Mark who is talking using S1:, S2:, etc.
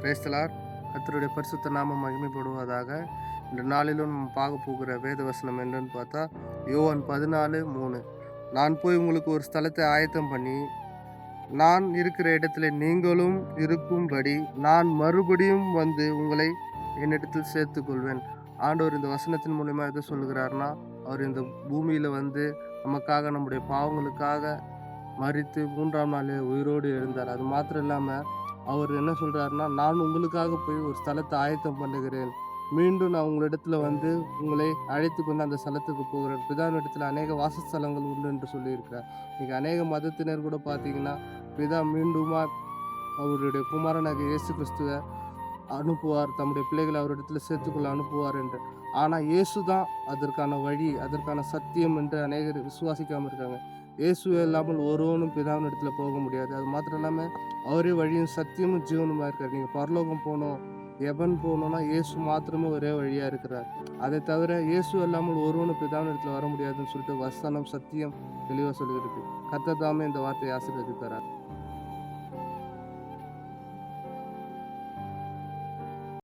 S1: Praise the Lord. கர்த்தருடைய பரிசுத்த நாமம் மகிமைப்படுவதாக. இந்த நாளிலும் நம்ம பார்க்க போகிற வேத வசனம் என்னன்னு பார்த்தா, யோவான் 14:3. நான் போய் உங்களுக்கு ஒரு ஸ்தலத்தை ஆயத்தம் பண்ணி, நான் இருக்கிற இடத்துல நீங்களும் இருக்கும்படி நான் மறுபடியும் வந்து உங்களை என்னிடத்தில் சேர்த்துக்கொள்வேன். ஆண்டவர் இந்த வசனத்தின் மூலியமா எதை சொல்லுகிறார்னா, அவர் இந்த பூமியில வந்து நமக்காக, நம்முடைய பாவங்களுக்காக மரித்து 3ஆம் நாள் உயிரோடு எழுந்தார். அது மாத்திரம் இல்லாம அவர் என்ன சொல்றாருன்னா, நான் உங்களுக்காக போய் ஒரு ஸ்தலத்தை ஆயத்தம் பண்ணுகிறேன். மீண்டும் நான் உங்களிடத்துல வந்து உங்களை அழைத்து கொண்டு அந்த ஸ்தலத்துக்கு போகிறேன். பிதாவினிடத்துல அநேக வாசஸ்தலங்கள் உண்டு என்று சொல்லியிருக்கிறார். இன்னைக்கு அநேக மதத்தினர் கூட பார்த்தீங்கன்னா, பிதா மீண்டுமா அவருடைய குமாரனாகிய இயேசு கிறிஸ்துவ அனுப்புவார், தம்முடைய பிள்ளைகளை அவரிடத்துல சேர்த்துக்கொள்ள அனுப்புவார் என்று. ஆனா இயேசு தான் அதற்கான வழி, அதற்கான சத்தியம் என்று அநேகர் விசுவாசிக்காம இருக்காங்க. இயேசுவே இல்லாமல் ஒருவனும் பிதாவினிடத்துல போக முடியாது. அது மாத்திரம் இல்லாம அவரே வழியும் சத்தியமும் ஜீவனுமா இருக்கார். நீங்க பரலோகம் போகணும், எவன் போகணும்னா இயேசு மாத்திரமே ஒரே வழியா இருக்கிறார். அதை தவிர இயேசு இல்லாமல் ஒருவனும் பிதாவினிடத்துல வர முடியாதுன்னு சொல்லிட்டு வசனம் சத்தியம் தெளிவா சொல்லுகிறது. கர்த்தர் தாமே இந்த வார்த்தையை ஆசீர்வதிப்பார்.